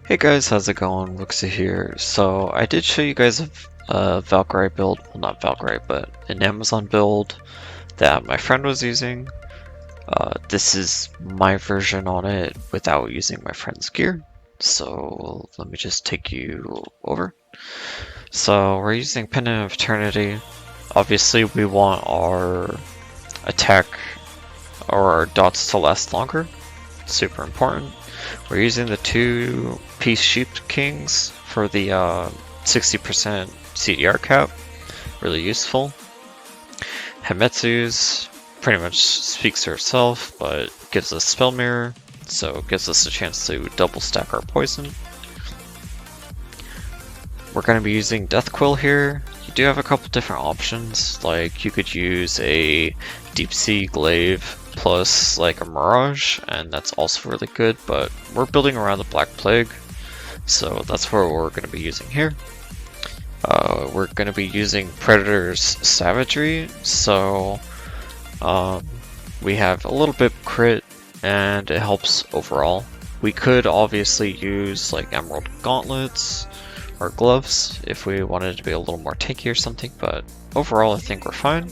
Hey guys, how's it going? Luxa here. So I did show you guys a Valkyrie build, well not Valkyrie, but an Amazon build that my friend was using. This is my version on it without using my friend's gear. So let me just take you over. So we're using Pendant of Eternity. Obviously we want our attack or our dots to last longer. Super important. We're using the 2-piece Sheep Kings for the 60% CDR cap. Really useful. Hametsu's pretty much speaks for herself, but gives us Spell Mirror, so it gives us a chance to double stack our poison. We're going to be using Death Quill here. You do have a couple different options, like you could use a Deep Sea Glaive plus like a Mirage, and that's also really good, but we're building around the Black Plague, so that's what we're going to be using here. We're going to be using Predator's Savagery, so we have a little bit crit and it helps overall. We could obviously use like Emerald Gauntlets or Gloves if we wanted to be a little more tanky or something, but overall I think we're fine.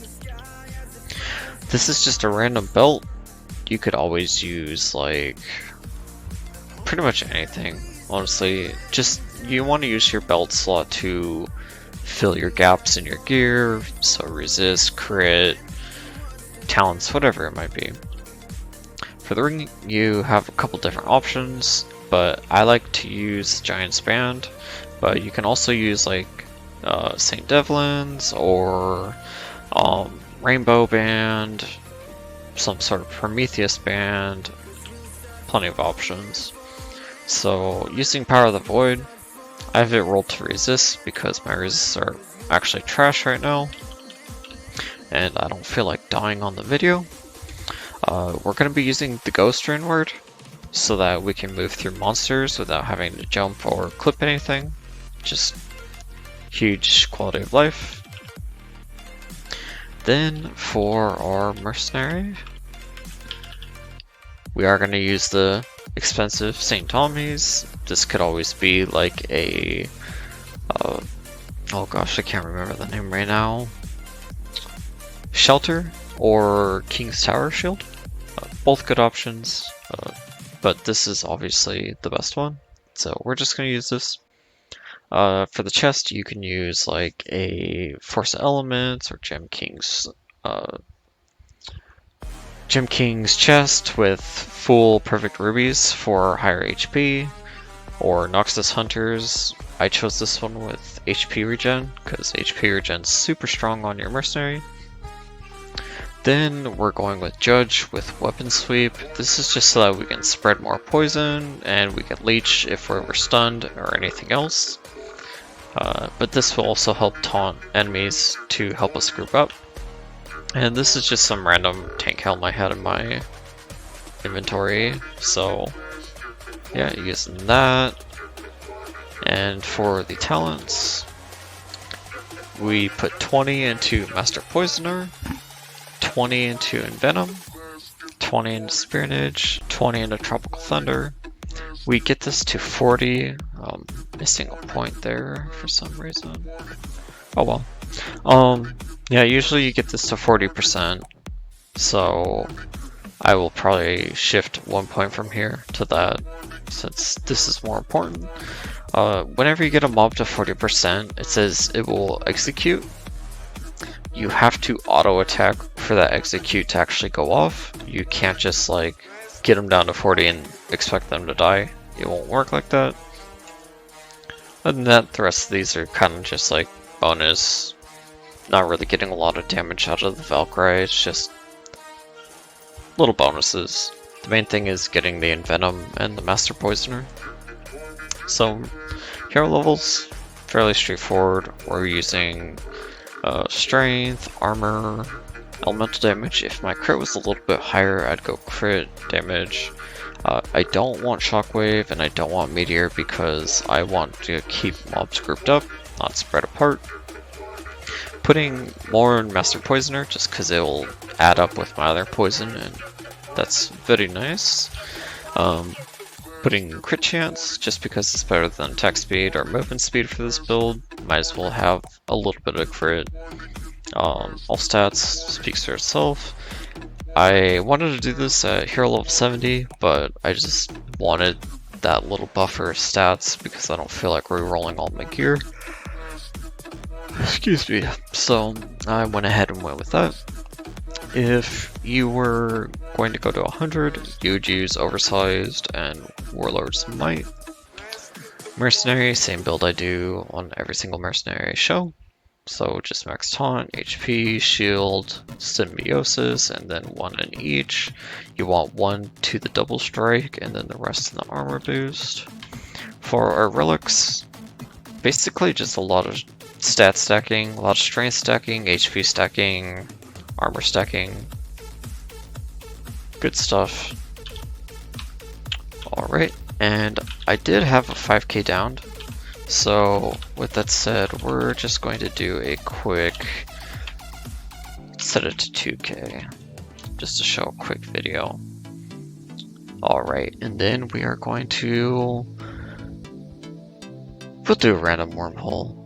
This is just a random belt. You could always use like pretty much anything, honestly. Just you want to use your belt slot to fill your gaps in your gear, so resist, crit, talents, whatever it might be. For the ring, you have a couple different options, but I like to use Giant's Band, but you can also use like St. Devlin's or Rainbow Band, some sort of Prometheus Band, plenty of options. So using Power of the Void, I have it rolled to resist because my resists are actually trash right now, and I don't feel like dying on the video. We're going to be using the Ghost Rune Word so that we can move through monsters without having to jump or clip anything. Just huge quality of life. Then for our Mercenary, we are going to use the expensive St. Tommy's. This could always be like a oh gosh, I can't remember the name right now. Shelter or King's Tower Shield. Both good options, but this is obviously the best one. So we're just going to use this. For the chest, you can use like a Force of Elements or Gem King's chest with full perfect rubies for higher HP, or WH Huntress. I chose this one with HP regen because HP regen is super strong on your mercenary. Then we're going with Judge with Weapon Sweep. This is just so that we can spread more poison and we can leech if we're ever stunned or anything else. But this will also help taunt enemies to help us group up. And this is just some random tank helm I had in my inventory, so yeah, using that. And for the talents, we put 20 into Master Poisoner, 20 into Envenom, 20 into Spearnage, 20 into Tropical Thunder. We get this to 40, missing a point there for some reason. Oh well. Yeah, usually you get this to 40%, so I will probably shift 1 point from here to that, since this is more important. Whenever you get a mob to 40%, it says it will execute. You have to auto attack for that execute to actually go off. You can't just like get them down to 40 and expect them to die. It won't work like that. Other than that, the rest of these are kind of just like bonus. Not really getting a lot of damage out of the Valkyrie, it's just little bonuses. The main thing is getting the Envenom and the Master Poisoner. So, hero levels, fairly straightforward. We're using strength, armor, elemental damage. If my crit was a little bit higher, I'd go crit damage. I don't want Shockwave and I don't want Meteor because I want to keep mobs grouped up, not spread apart. Putting more in Master Poisoner just because it will add up with my other poison, and that's very nice. putting crit chance, just because it's better than attack speed or movement speed for this build. Might as well have a little bit of crit. All stats speaks for itself. I wanted to do this at hero level 70, but I just wanted that little buffer of stats because I don't feel like re-rolling all my gear. Excuse me. So I went ahead and went with that. If you were going to go to 100, you would use Oversized and Warlord's Might. Mercenary, same build I do on every single Mercenary I show. So just max taunt, HP, shield, symbiosis, and then 1 in each. You want 1 to the double strike, and then the rest in the armor boost. For our relics, basically just a lot of stat stacking, a lot of strength stacking, HP stacking, armor stacking. Good stuff. Alright, and I did have a 5k downed. So with that said, we're just going to do a quick set it to 2k just to show a quick video. Alright, and then we are going to we'll do a random wormhole.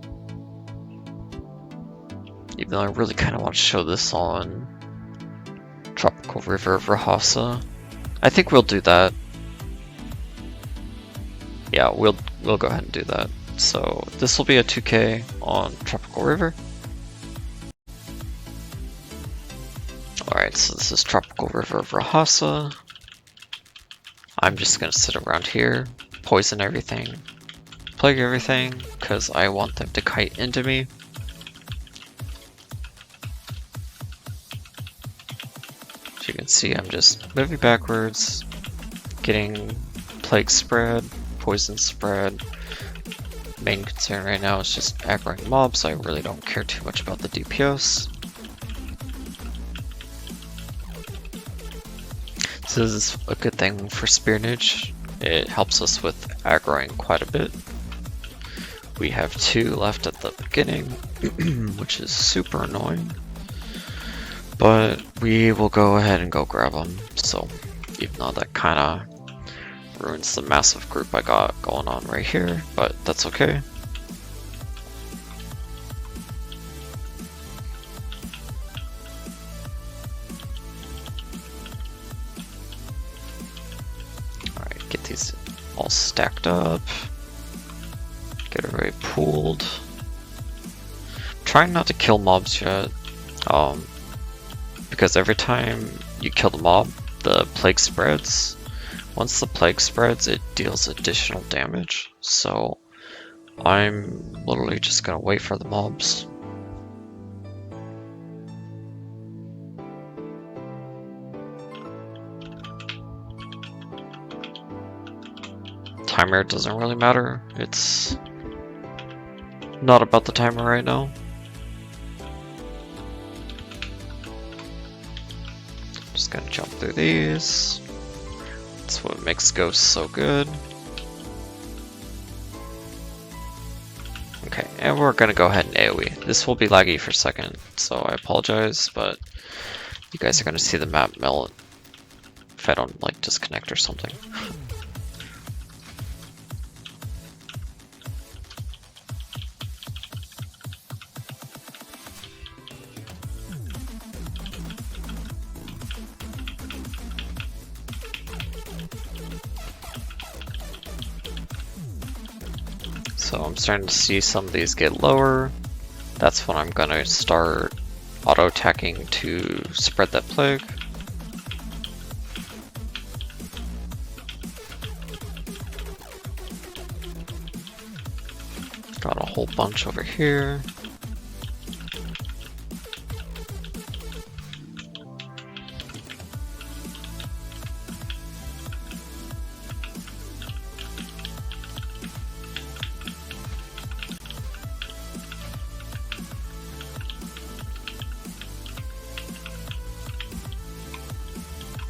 Even though I really kind of want to show this on Tropical River of Rhasa. I think we'll do that. Yeah, we'll go ahead and do that. So this will be a 2k on Tropical River. Alright, so this is Tropical River of Rhasa. I'm just gonna sit around here, poison everything, plague everything, because I want them to kite into me. As you can see, I'm just moving backwards, getting plague spread, poison spread. Main concern right now is just aggroing mobs, so I really don't care too much about the DPS. So this is a good thing for Spearnage. It helps us with aggroing quite a bit. We have 2 left at the beginning, which is super annoying. But we will go ahead and go grab them. So even though that kind of ruins the massive group I got going on right here, but that's okay. Alright, get these all stacked up. Get everybody pooled. I'm trying not to kill mobs yet. Because every time you kill the mob, the plague spreads. Once the plague spreads, it deals additional damage, so I'm literally just gonna wait for the mobs. Timer doesn't really matter, it's not about the timer right now. Just gonna jump through these. That's what makes ghosts so good. Okay, and we're gonna go ahead and AoE. This will be laggy for a second, so I apologize, but you guys are gonna see the map melt if I don't like disconnect or something. So I'm starting to see some of these get lower. That's when I'm gonna start auto-attacking to spread that plague. Got a whole bunch over here.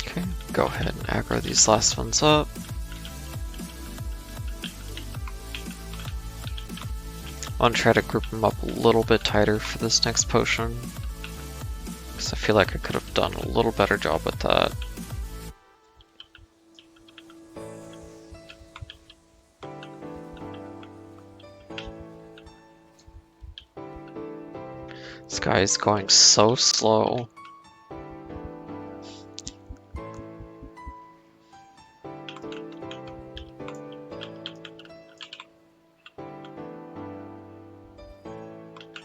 Okay, go ahead and aggro these last ones up. I want to try to group them up a little bit tighter for this next potion, because I feel like I could have done a little better job with that. This guy is going so slow.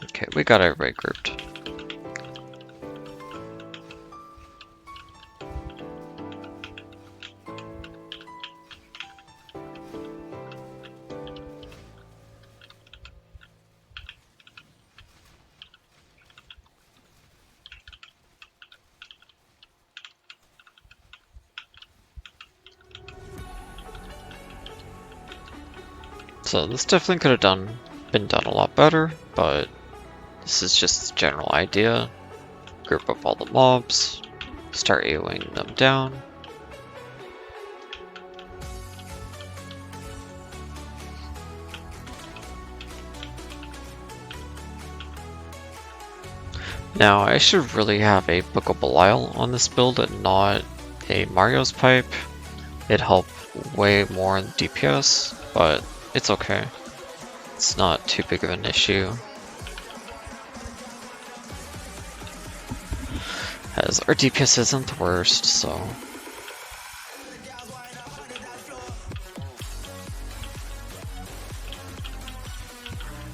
Okay, we got everybody grouped. So this definitely could have been done a lot better, but this is just the general idea. Group up all the mobs, start AoEing them down. Now I should really have a Book of Belial on this build and not a Mario's Pipe. It'd help way more in DPS, but it's okay. It's not too big of an issue. As our DPS isn't the worst, so...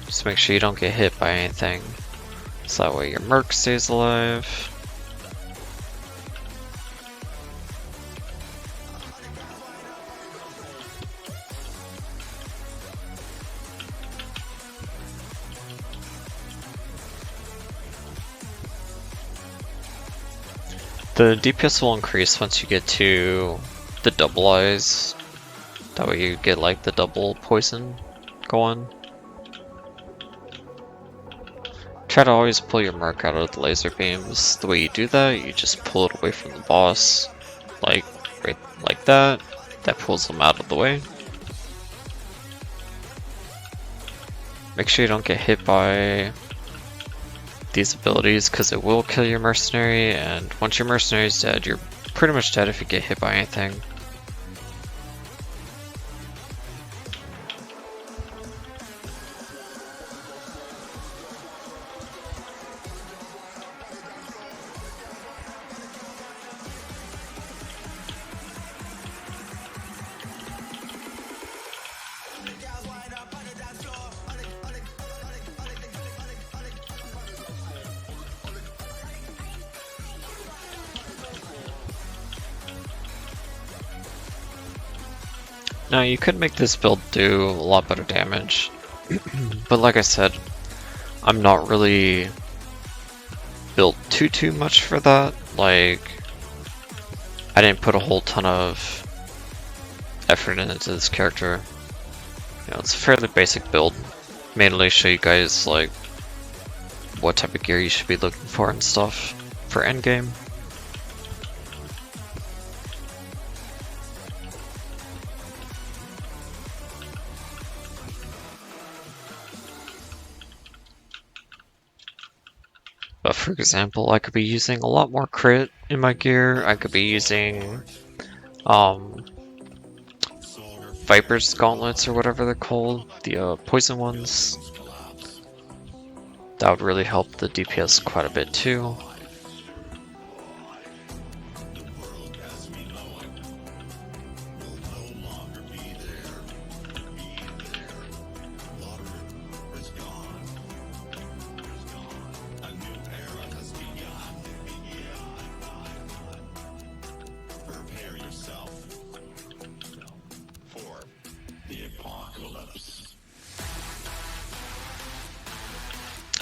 Just make sure you don't get hit by anything. So that way your Merc stays alive. The DPS will increase once you get to the double eyes. That way you get like the double poison going. Try to always pull your Merc out of the laser beams. The way you do that, you just pull it away from the boss. Like, right like that. That pulls them out of the way. Make sure you don't get hit by these abilities, because it will kill your mercenary, and once your mercenary is dead, you're pretty much dead if you get hit by anything. Now you could make this build do a lot better damage, but like I said, I'm not really built too much for that. Like, I didn't put a whole ton of effort into this character. You know, it's a fairly basic build, mainly show you guys like what type of gear you should be looking for and stuff for endgame. But for example, I could be using a lot more crit in my gear. I could be using Viper's gauntlets or whatever they're called, the poison ones. That would really help the DPS quite a bit too.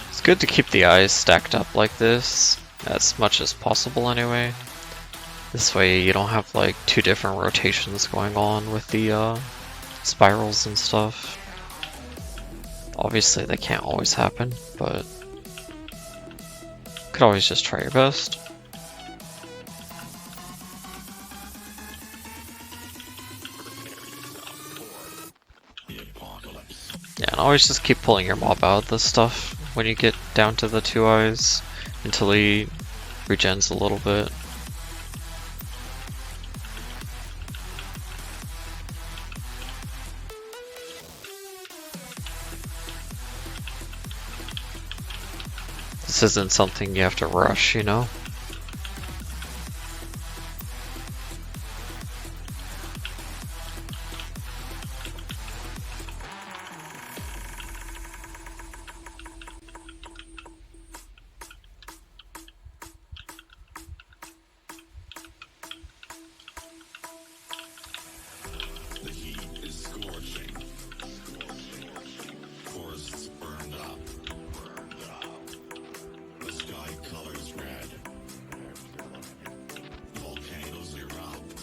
It's good to keep the eyes stacked up like this, as much as possible anyway. This way you don't have like two different rotations going on with the spirals and stuff. Obviously they can't always happen, but you could always just try your best. Yeah, and always just keep pulling your mob out of this stuff when you get down to the two eyes until he regens a little bit. This isn't something you have to rush, you know? The heat is scorching. Forests burned up. The sky colors red. Volcanoes erupt.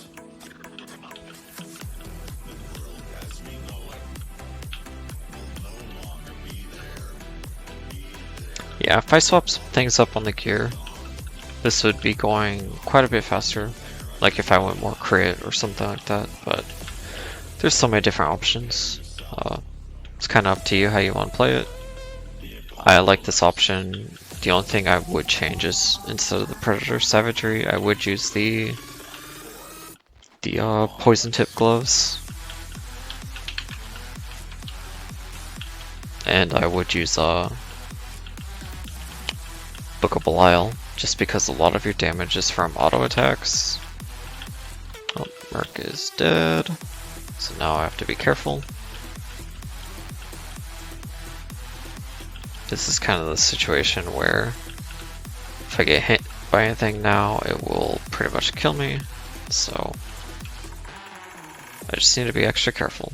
The world as we know it will no longer be there. Yeah, if I swap some things up on the gear, this would be going quite a bit faster. Like if I went more crit or something like that, but there's so many different options. It's kind of up to you how you want to play it. I like this option. The only thing I would change is instead of the Predator Savagery, I would use the poison tip gloves. And I would use Book of Belial, just because a lot of your damage is from auto attacks. Oh, Merc is dead, so now I have to be careful. This is kind of the situation where if I get hit by anything now, it will pretty much kill me, so I just need to be extra careful.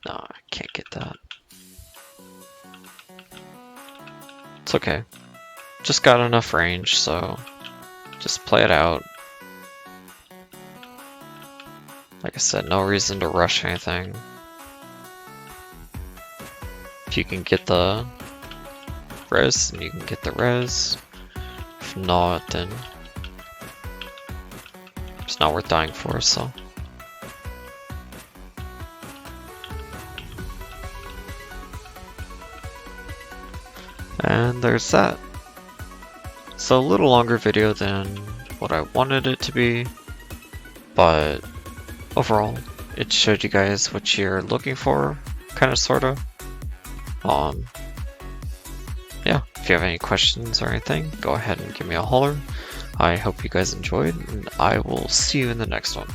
No, I can't get that. It's okay. Just got enough range, so just play it out. Like I said, no reason to rush anything. If you can get the res, then you can get the res. If not, then it's not worth dying for, so. And there's that. So a little longer video than what I wanted it to be, but overall, it showed you guys what you're looking for, kind of, sort of. Yeah, if you have any questions or anything, go ahead and give me a holler. I hope you guys enjoyed, and I will see you in the next one.